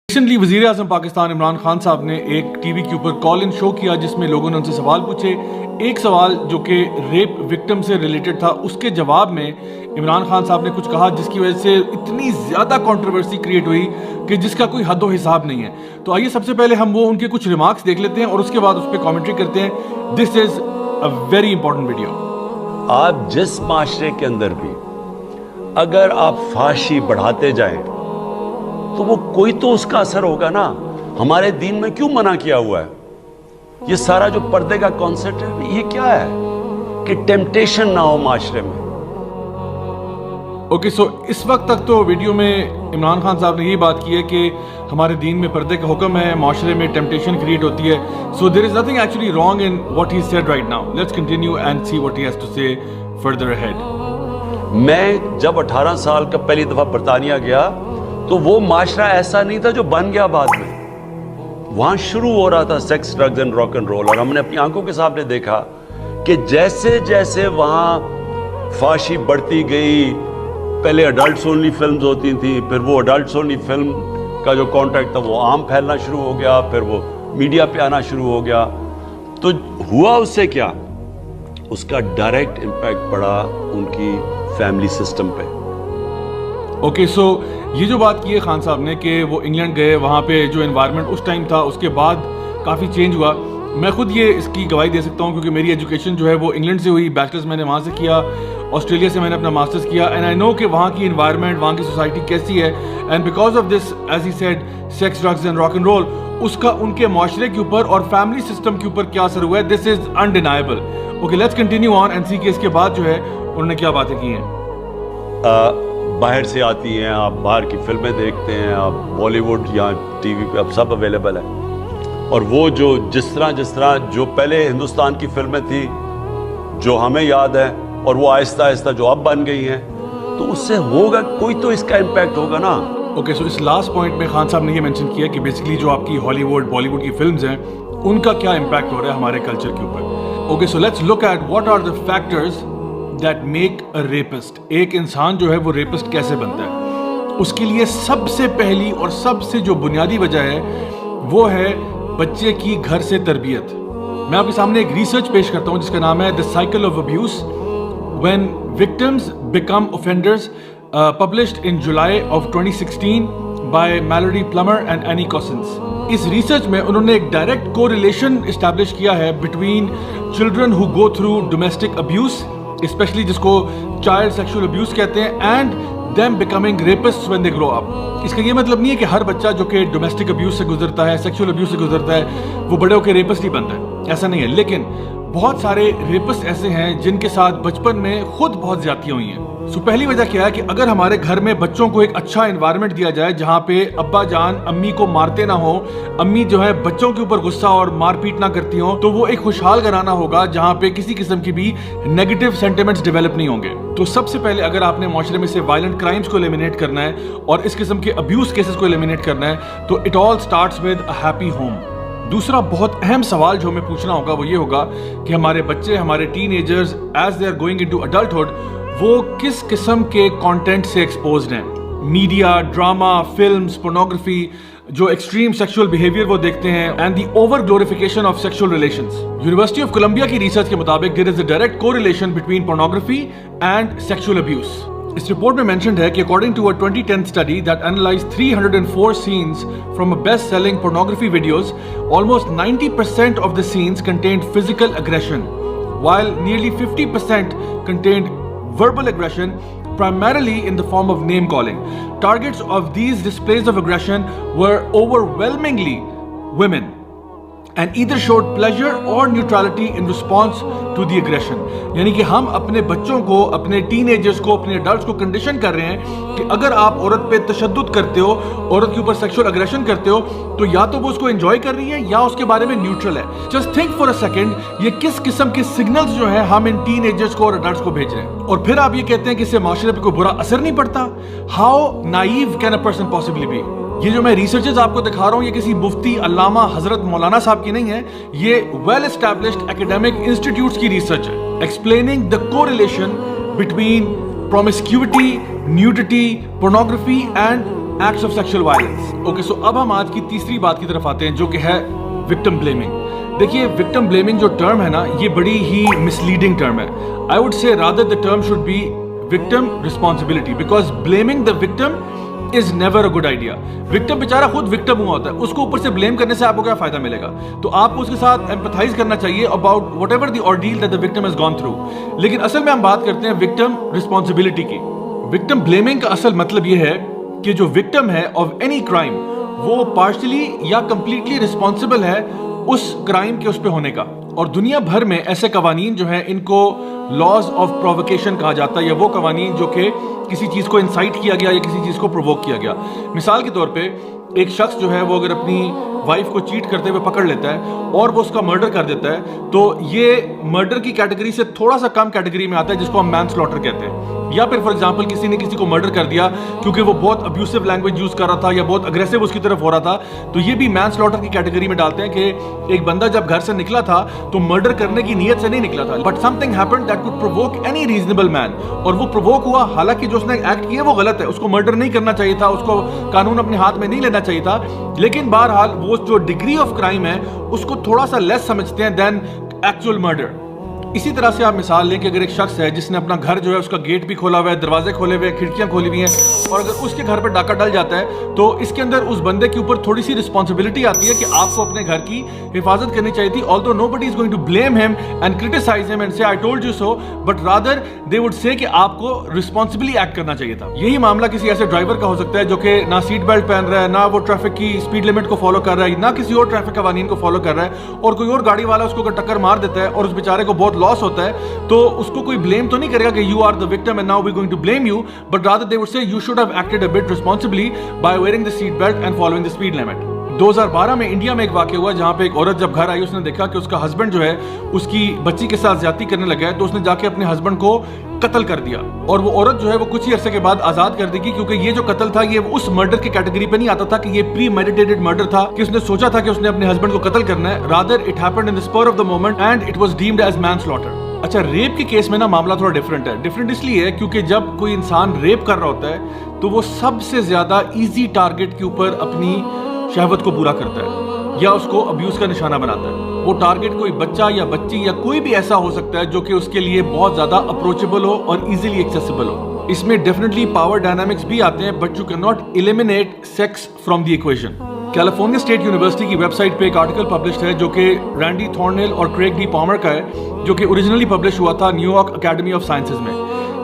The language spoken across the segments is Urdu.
ریسنٹلی وزیر اعظم پاکستان عمران خان صاحب نے ایک ٹی وی کے اوپر کال ان شو کیا جس میں لوگوں نے ان سے سوال پوچھے. ایک سوال جو کہ ریپ وکٹم سے ریلیٹڈ تھا, اس کے جواب میں عمران خان صاحب نے کچھ کہا جس کی وجہ سے اتنی زیادہ کنٹروورسی کریٹ ہوئی کہ جس کا کوئی حد و حساب نہیں ہے. تو آئیے سب سے پہلے ہم وہ ان کے کچھ ریمارکس دیکھ لیتے ہیں اور اس کے بعد اس پہ کامنٹری کرتے ہیں. دس از اے ویری امپورٹنٹ ویڈیو. آپ جس معاشرے کے اندر بھی اگر آپ فحاشی بڑھاتے جائیں تو وہ کوئی تو اس کا اثر ہوگا نا. ہمارے دین میں کیوں منع کیا ہوا ہے؟ یہ سارا جو پردے کا کانسیپٹ ہے یہ کیا ہے کہ ٹیمپٹیشن نہ ہو معاشرے میں. اوکے, سو اس وقت تک تو ویڈیو میں عمران خان صاحب نے یہی بات کی ہے کہ ہمارے دین میں پردے کا حکم ہے, معاشرے میں ٹیمپٹیشن کریٹ ہوتی ہے. So there is nothing actually wrong in what he said right now. Let's continue and see what he has to say further ahead. میں جب 18 سال کا پہلی دفعہ برطانیہ گیا تو وہ معاشرہ ایسا نہیں تھا جو بن گیا بعد میں. وہاں شروع ہو رہا تھا sex, drugs and rock and roll, اور ہم نے اپنی آنکھوں کے سامنے دیکھا کہ جیسے جیسے وہاں فحاشی بڑھتی گئی, پہلے اڈلٹس اونلی فلمز ہوتی تھیں, پھر وہ اڈلٹس اونلی فلم کا جو کانٹیکٹ تھا وہ عام پھیلنا شروع ہو گیا, پھر وہ میڈیا پہ آنا شروع ہو گیا. تو ہوا اس سے کیا, اس کا ڈائریکٹ امپیکٹ پڑا ان کی فیملی سسٹم پہ. اوکے, سو یہ جو بات کی ہے خان صاحب نے کہ وہ انگلینڈ گئے, وہاں پہ جو انوائرمنٹ اس ٹائم تھا اس کے بعد کافی چینج ہوا. میں خود یہ اس کی گواہی دے سکتا ہوں کیونکہ میری ایجوکیشن جو ہے وہ انگلینڈ سے ہوئی. بیچلرز میں نے وہاں سے کیا, آسٹریلیا سے میں نے اپنا ماسٹرز کیا, اینڈ آئی نو کہ وہاں کی انوائرمنٹ, وہاں کی سوسائٹی کیسی ہے. And because of this, as he said, sex, drugs and rock and roll, اس کا ان کے معاشرے کے اوپر اور فیملی سسٹم کے اوپر کیا اثر ہوا ہے, this is undeniable. Okay, let's continue on and see کہ اس کے بعد جو ہے انہوں نے کیا باتیں کی ہیں. باہر سے آتی ہیں, آپ باہر کی فلمیں دیکھتے ہیں, آپ بالی ووڈ یا ٹی وی پہ اب سب اویلیبل ہے, اور وہ جو جس طرح جو پہلے ہندوستان کی فلمیں تھی جو ہمیں یاد ہے, اور وہ آہستہ آہستہ جو اب بن گئی ہیں, تو اس سے ہوگا کوئی تو اس کا امپیکٹ ہوگا نا. اوکے, سو اس لاسٹ پوائنٹ میں خان صاحب نے یہ مینشن کیا کہ بیسکلی جو آپ کی ہالی ووڈ, بالی ووڈ کی فلمز ہیں ان کا کیا امپیکٹ ہو رہا ہے ہمارے کلچر کے اوپر. Okay, so let's look at what are the factors that make a rapist. ایک انسان جو ہے وہ ریپسٹ کیسے بنتا ہے. اس کے لیے سب سے پہلی اور سب سے جو بنیادی وجہ ہے وہ ہے بچے کی گھر سے تربیت. میں آپ کے سامنے ایک ریسرچ پیش کرتا ہوں جس کا نام ہے the cycle of abuse when victims become offenders, published in July of 2016 by Melody Plummer and Annie Cossins. اس ریسرچ میں انہوں نے ایک ڈائریکٹ کو ریلیشن اسٹیبلش کیا ہے between children who go through domestic abuse, especially جس کو چائلڈ سیکشول ابیوز کہتے ہیں, and them becoming rapists when they grow up. اس کا یہ مطلب نہیں ہے کہ ہر بچہ جو کہ ڈومیسٹک ابیوز سے گزرتا ہے, سیکشول ابیوز سے گزرتا ہے, وہ بڑے ہو کے ریپسٹ ہی بنتا ہے, ایسا نہیں ہے. لیکن بہت سارے ریپسٹ ایسے ہیں جن کے ساتھ بچپن میں خود بہت زیادتیاں ہوئی ہیں. سو پہلی وجہ کیا ہے کہ اگر ہمارے گھر میں بچوں کو ایک اچھا انوائرمنٹ دیا جائے جہاں پہ ابا جان امی کو مارتے نہ ہوں, امی جو ہے بچوں کے اوپر غصہ اور مار پیٹ نہ کرتی ہوں, تو وہ ایک خوشحال گھرانہ ہوگا جہاں پہ کسی قسم کی بھی نیگیٹو سینٹیمنٹس ڈیولپ نہیں ہوں گے. تو سب سے پہلے اگر آپ نے معاشرے میں سے وائلنٹ کرائمز کو ایلیمینیٹ کرنا ہے اور اس قسم کے ابیوز کیسز کو ایلیمینیٹ کرنا ہے تو it all starts with a happy home. دوسرا بہت اہم سوال جو ہمیں پوچھنا ہوگا وہ یہ ہوگا کہ ہمارے بچے, ہمارے teenagers as they are going into adulthood, وہ کس قسم کے کانٹینٹ سے ایکسپوزڈ ہیں. میڈیا, ڈراما, فلمز, پورنوگرافی, جو ایکسٹریم سیکشول بیہیویئر وہ دیکھتے ہیں, and the over glorification of sexual relations. University of Columbia کی ریسرچ کے مطابق there is a direct correlation between pornography and sexual abuse. اس رپورٹ میں مینشنڈ ہے کہ according to a 2010 study that analysed 304 sons from a best selling pornography videos, almost 90% of the scenes contained physical aggression, while nearly 50% contained verbal aggression, primarily in the form of name calling. Targets of these displays of aggression were overwhelmingly women, and either showed pleasure or neutrality in response to the aggression. یعنی کہ ہم اپنے بچوں کو, اپنے ٹین ایجرز کو, اپنے ایڈلٹس کو کنڈیشن کر رہے ہیں کہ اگر آپ عورت پہ تشدد کرتے ہو, عورت کے اوپر سیکشول اگریشن کرتے ہو, تو یا تو وہ اس کو انجوائے کر رہی ہے یا اس کے بارے میں نیوٹرل ہے. Just think for a second, یہ کس قسم کے سگنلز جو ہیں ہم ان ٹین ایجرز کو اور ایڈلٹس کو بھیج رہے ہیں, اور پھر آپ یہ کہتے ہیں کہ اس سے معاشرے پہ کوئی برا اثر نہیں پڑتا. How naive can a person possibly be. یہ جو میں ریسرچز آپ کو دکھا رہا ہوں یہ کسی مفتی, علامہ, حضرت مولانا صاحب کی نہیں ہے, یہ ویل اسٹیبلشڈ ایکیڈیمک انسٹیٹیوٹس کی ریسرچ ہے, ایکسپلیننگ دا کو relation between promiscuity, nudity, pornography and acts of sexual violence. Okay, so اب ہم آج کی تیسری بات کی طرف آتے ہیں جو کہ ہے victim blaming. دیکھیے victim blaming جو ٹرم ہے نا یہ بڑی ہی misleading ٹرم ہے. I would say rather the term should be victim responsibility because blaming the victim is never a good idea. Victim بیچارہ خود victim ہوا ہوتا ہے, اس کو اوپر سے blame کرنے سے آپ کو کیا فائدہ ملے گا؟ تو آپ کو اس کے ساتھ empathize کرنا چاہیے about whatever the ordeal that the victim has gone through. لیکن اصل میں ہم بات کرتے ہیں victim responsibility کی. Victim blaming کا اصل مطلب یہ ہے کہ جو victim ہے of any crime وہ partially یا completely responsible ہے اس crime کے اس پہ ہونے کا. اور دنیا بھر میں ایسے قوانین جو ہیں ان کو لاز آف پرووکیشن کہا جاتا ہے, یا وہ قوانین جو کہ کسی چیز کو انسائٹ کیا گیا یا کسی چیز کو پرووک کیا گیا. مثال کے طور پہ ایک شخص جو ہے وہ اگر اپنی وائف کو چیٹ کرتے ہوئے پکڑ لیتا ہے اور وہ اس کا مرڈر کر دیتا ہے تو یہ مرڈر کی کیٹیگری سے تھوڑا سا کم کیٹیگری میں آتا ہے جس کو ہم مین سلاٹر کہتے ہیں. یا پھر فار ایگزامپل کسی نے کسی کو مرڈر کر دیا کیونکہ وہ بہت ابیوسو لینگویج یوز کر رہا تھا یا بہت اگریسو اس کی طرف ہو رہا تھا, تو یہ بھی مین سلاٹر کی کیٹیگری میں ڈالتے ہیں کہ ایک بندہ جب گھر سے نکلا تھا تو مرڈر کرنے کی نیت سے نہیں نکلا تھا, but something happened that could provoke any reasonable man, اور وہ پرووک ہوا. حالانکہ جو اس نے ایکٹ کیا وہ غلط ہے, اس کو مرڈر نہیں کرنا چاہیے تھا, اس کو قانون اپنے ہاتھ میں نہیں لینا چاہیے تھا, لیکن بہرحال وہ جو ڈگری آف کرائم ہے اس کو تھوڑا سا لیس سمجھتے ہیں دین ایکچوئل مرڈر. اسی طرح سے آپ مثال لیں کہ اگر ایک شخص ہے جس نے اپنا گھر جو ہے اس کا گیٹ بھی کھولا ہوا ہے, دروازے کھولے ہوئے ہیں, کھڑکیاں کھولی ہوئی ہیں, اور اگر اس کے گھر پہ ڈاکہ ڈل جاتا ہے تو اس کے اندر اس بندے کے اوپر تھوڑی سی رسپانسبلٹی آتی ہے کہ آپ کو اپنے گھر کی حفاظت کرنی چاہیے تھی. although nobody is going to blame him and criticize him and say I told you so, but rather they would say کہ آپ کو responsibly ایکٹ کرنا چاہیے تھا. یہی معاملہ کسی ایسے ڈرائیور کا ہو سکتا ہے جو کہ نہ سیٹ بیلٹ پہن رہا ہے, نہ وہ ٹریفک کی اسپیڈ لمٹ کو فالو کر رہا ہے, نہ کسی اور ٹریفک قوانین کو فالو کر رہا ہے, اور کوئی اور گاڑی والا اس کو اگر ٹکر مار دیتا ہے اور اس بیچارے کو بہت لاس ہوتا ہے تو اس کو کوئی بلیم تو نہیں کرے گا کہ you are the victim and now we're going to blame you, but rather they would say you should have acted a bit responsibly by wearing the seat belt and following the speed limit. 2012 میں انڈیا میں ایک واقعہ ہوا جہاں پہ ایک عورت جب گھر آئی اس نے دیکھا کہ اس کا ہسبینڈ جو ہے اس کی بچی کے ساتھ زیادتی کرنے لگا ہے, تو اس نے جا کے اپنے ہسبینڈ کو قتل کر دیا, اور وہ عورت جو ہے وہ کچھ ہی عرصے کے بعد آزاد کر دی گئی کیونکہ یہ جو قتل تھا یہ اس مرڈر کی کیٹیگری پہ نہیں آتا تھا کہ یہ پری میڈیٹیٹڈ مرڈر تھا کہ اس نے سوچا تھا کہ اس نے اپنے ہسبینڈ کو قتل کرنا ہے. rather it happened in the spur of the moment and it was deemed as manslaughter. اچھا, ریپ کے کیس میں نا معاملہ تھوڑا ڈفرینٹ ہے. ڈفرینٹ اس لیے ہے کیونکہ جب کوئی انسان ریپ کر رہا ہوتا ہے تو وہ سب سے زیادہ ایزی ٹارگٹ کے اوپر اپنی شہوت کو پورا کرتا ہے یا اس کو ابیوز کا نشانہ بناتا ہے. وہ ٹارگٹ کوئی بچہ یا بچی یا کوئی بھی ایسا ہو سکتا ہے جو کہ اس کے لیے بہت زیادہ اپروچیبل ہو اور ایزیلی ایکسیسیبل ہو. اس میں ڈیفینیٹلی پاور ڈائنامکس بھی آتے ہیں, but you can not eliminate sex from the equation. California State University کی ویب سائٹ پہ ایک آرٹیکل پبلشڈ ہے جو کہ رینڈی تھورنل اور کریگ ڈی پالمر کا ہے, جو کہ اوریجنلی پبلش ہوا تھا new York academy of sciences میں,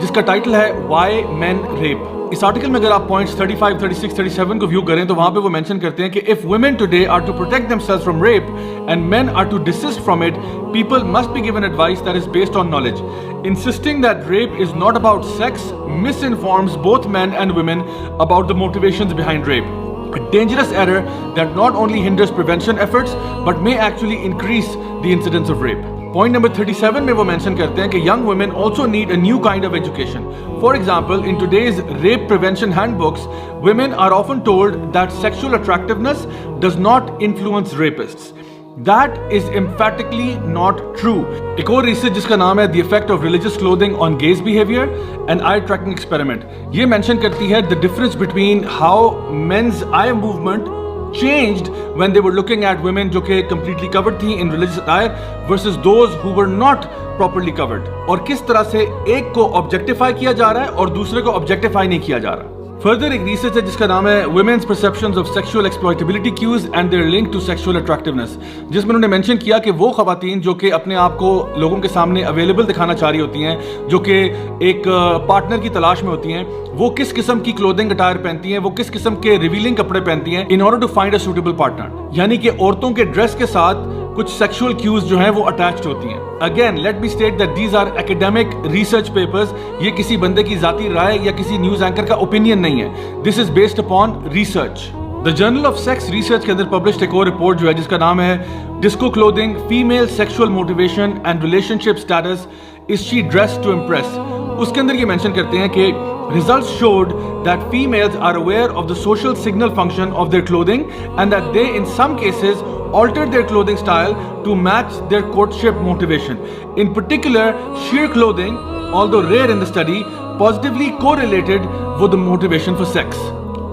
جس کا ٹائٹل ہے وائی مین ریپ. اس آرٹیکل میں اگر آپ پوائنٹس 35, 36, 37 کو ویو کریں تو وہاں پہ وہ مینشن کرتے ہیں کہ if women today are to protect themselves from rape and men are to desist from it, people must be given advice that is based on knowledge. Insisting that rape is not about sex misinforms both men and women about the motivations behind rape. A dangerous error that not only hinders prevention efforts but may actually increase the incidence of rape. Point number 37 میں وہ mention کرتے ہیں کہ young women also need a new kind of education. For example, in today's rape prevention handbooks, women are often told that sexual attractiveness does not influence rapists. That is emphatically not true. ایک اور ریسرچ جس کا نام ہے The Effect of Religious Clothing on Gaze Behavior, an eye tracking experiment, یہ mention کرتی ہے the difference between how men's eye movement changed when they were looking at women جو کہ completely covered تھیں in religious attire versus those who were not properly covered, اور کس طرح سے ایک کو objectify کیا جا رہا ہے اور دوسرے کو objectify نہیں کیا جا رہا. فردر ایک ریسرچ ہے جس کا نام ہے Women's Perceptions of Sexual Exploitability Cues and Their Link to Sexual Attractiveness, جس میں انہوں نے مینشن کیا کہ وہ خواتین جو کہ اپنے آپ کو لوگوں کے سامنے اویلیبل دکھانا چاہ رہی ہوتی ہیں, جو کہ ایک پارٹنر کی تلاش میں ہوتی ہیں, وہ کس قسم کی کلودنگ اٹائر پہنتی ہیں, وہ کس قسم کے ریویلنگ کپڑے پہنتی ہیں in order to find a suitable partner. یعنی کہ عورتوں کے ڈریس کے ساتھ کچھ سیکشول کیوز جو ہیں وہ اٹیچڈ ہوتی ہیں. Again let me state that these are academic research papers. یہ کسی بندے کی ذاتی رائے یا کسی نیوز اینکر کا اوپینین نہیں ہے. This is based upon research. The journal of sex research کے اندر پبلشڈ ایک اور رپورٹ جو ہے جس کا نام ہے disco clothing, female sexual motivation and relationship status, is she dress to impress. اس کے اندر یہ مینشن کرتے ہیں کہ results showed that females are aware of the social signal function of their clothing and that they in some cases altered their clothing style to match their courtship motivation. In particular, sheer clothing, although rare in the study, positively correlated with the motivation for sex.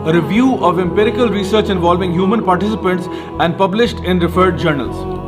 a review of empirical research involving human participants and published in referred journals.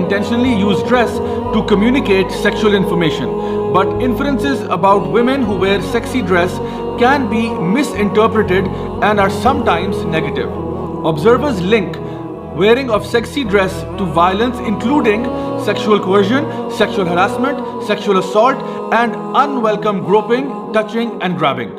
intentionally use dress to communicate sexual information, but inferences about women who wear sexy dress can be misinterpreted and are sometimes negative. Observers link wearing of sexy dress to violence including sexual coercion, sexual harassment, sexual assault and unwelcome groping, touching and grabbing.